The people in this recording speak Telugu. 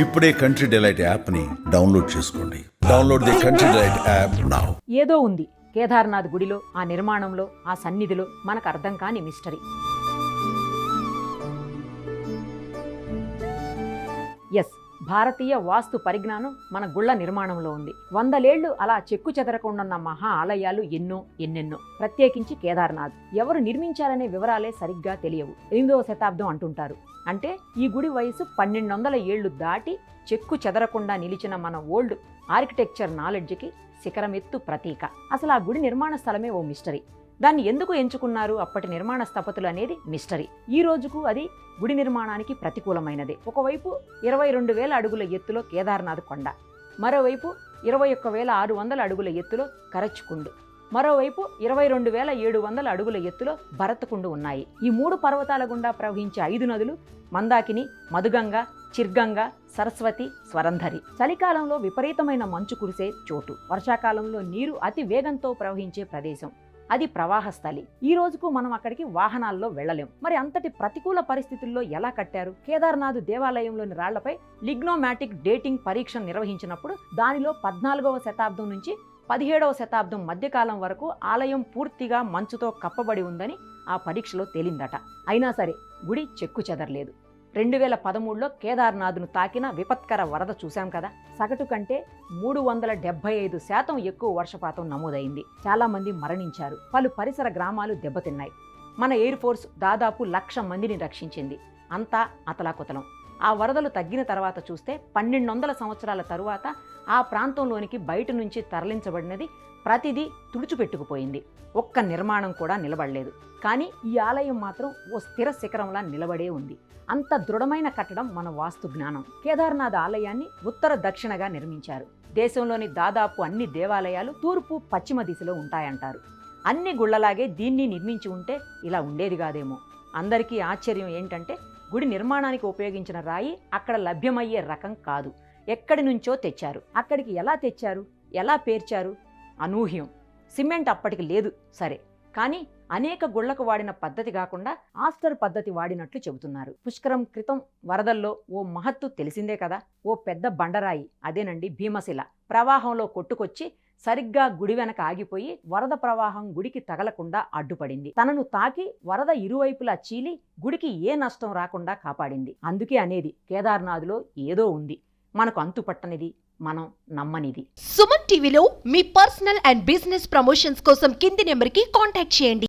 ఇప్పుడే కంట్రీ డిలైట్ యాప్ని డౌన్లోడ్ చేసుకోండి. Download the country delight app now. ఏదో ఉంది కేదార్నాథ్ గుడిలో, ఆ నిర్మాణంలో, ఆ సన్నిధిలో మనకు అర్థం కాని మిస్టరీ. ఎస్, భారతీయ వాస్తు పరిజ్ఞానం మన గుళ్ల నిర్మాణంలో ఉంది. 100 ఏళ్లు అలా చెక్కు చెదరకుండా ఉన్న మహా ఆలయాలు ఎన్నెన్నో. ప్రత్యేకించి కేదార్నాథ్ ఎవరు నిర్మించారనే వివరాలే సరిగ్గా తెలియవు. 8వ శతాబ్దం అంటుంటారు. అంటే ఈ గుడి వయసు 1200 ఏళ్లు దాటి చెక్కు చెదరకుండా నిలిచిన మన ఓల్డ్ ఆర్కిటెక్చర్ నాలెడ్జ్కి శిఖరమెత్తు ప్రతీక. అసలు ఆ గుడి నిర్మాణ స్థలమే ఓ మిస్టరీ. దాన్ని ఎందుకు ఎంచుకున్నారు అప్పటి నిర్మాణ స్థపతులు అనేది మిస్టరీ. ఈ రోజుకు అది గుడి నిర్మాణానికి ప్రతికూలమైనదే. ఒకవైపు 22,000 అడుగుల ఎత్తులో కేదార్నాథ్ కొండ, మరోవైపు 21,600 అడుగుల ఎత్తులో కరచ్కుండ్, మరోవైపు 22,700 అడుగుల ఎత్తులో భరత్కుండ్ ఉన్నాయి. ఈ 3 పర్వతాల గుండా ప్రవహించే 5 నదులు మందాకిని, మధుగంగ, చిర్గంగ, సరస్వతి, స్వరంధరి. చలికాలంలో విపరీతమైన మంచు కురిసే చోటు, వర్షాకాలంలో నీరు అతి వేగంతో ప్రవహించే ప్రదేశం. అది ప్రవాహ స్థలి. ఈ రోజుకు మనం అక్కడికి వాహనాల్లో వెళ్లలేం. మరి అంతటి ప్రతికూల పరిస్థితుల్లో ఎలా కట్టారు? కేదార్నాథ్ దేవాలయంలోని రాళ్లపై లిగ్నోమాటిక్ డేటింగ్ పరీక్ష నిర్వహించినప్పుడు దానిలో 14వ శతాబ్దం నుంచి 17వ శతాబ్దం మధ్యకాలం వరకు ఆలయం పూర్తిగా మంచుతో కప్పబడి ఉందని ఆ పరీక్షలో తేలిందట. అయినా సరే గుడి చెక్కు చెదరలేదు. 2013లో కేదార్నాథ్ను తాకిన విపత్కర వరద చూశాం కదా. సగటు కంటే 375% ఎక్కువ వర్షపాతం నమోదైంది. చాలా మంది మరణించారు. పలు పరిసర గ్రామాలు దెబ్బతిన్నాయి. మన ఎయిర్ ఫోర్స్ దాదాపు 1,00,000 మందిని రక్షించింది. అంతా అతలాకుతలం. ఆ వరదలు తగ్గిన తర్వాత చూస్తే 1200 సంవత్సరాల తరువాత ఆ ప్రాంతంలోనికి బయట నుంచి తరలించబడినది ప్రతిదీ తుడిచిపెట్టుకుపోయింది. ఒక్క నిర్మాణం కూడా నిలబడలేదు. కానీ ఈ ఆలయం మాత్రం ఓ స్థిర శిఖరంలా నిలబడే ఉంది. అంత దృఢమైన కట్టడం మన వాస్తు జ్ఞానం. కేదార్నాథ్ ఆలయాన్ని ఉత్తర దక్షిణగా నిర్మించారు. దేశంలోని దాదాపు అన్ని దేవాలయాలు తూర్పు పశ్చిమ దిశలో ఉంటాయంటారు. అన్ని గుళ్లలాగే దీన్ని నిర్మించి ఉంటే ఇలా ఉండేది కాదేమో. అందరికీ ఆశ్చర్యం ఏంటంటే గుడి నిర్మాణానికి ఉపయోగించిన రాయి అక్కడ లభ్యమయ్యే రకం కాదు. ఎక్కడి నుంచో తెచ్చారు. అక్కడికి ఎలా తెచ్చారు, ఎలా పేర్చారు? అనూహ్యం. సిమెంట్ అప్పటికి లేదు సరే, కానీ అనేక గుళ్లకు వాడిన పద్ధతి కాకుండా ఆస్టర్ పద్ధతి వాడినట్లు చెబుతున్నారు. పుష్కరం క్రితం వరదల్లో ఓ మహత్తు తెలిసిందే కదా. ఓ పెద్ద బండరాయి, అదేనండి భీమశిల, ప్రవాహంలో కొట్టుకొచ్చి సరిగ్గా గుడి వెనక ఆగిపోయి వరద ప్రవాహం గుడికి తగలకుండా అడ్డుపడింది. తనను తాకి వరద ఇరువైపులా చీలి గుడికి ఏ నష్టం రాకుండా కాపాడింది. అందుకే అనేది కేదార్నాథ్లో ఏదో ఉంది, మనకు అంతుపట్టనిది, మనం నమ్మనిది. సుమన్ టీవీలో మీ పర్సనల్ అండ్ బిజినెస్ ప్రమోషన్స్ కోసం కింది నెంబర్కి కాంటాక్ట్ చేయండి.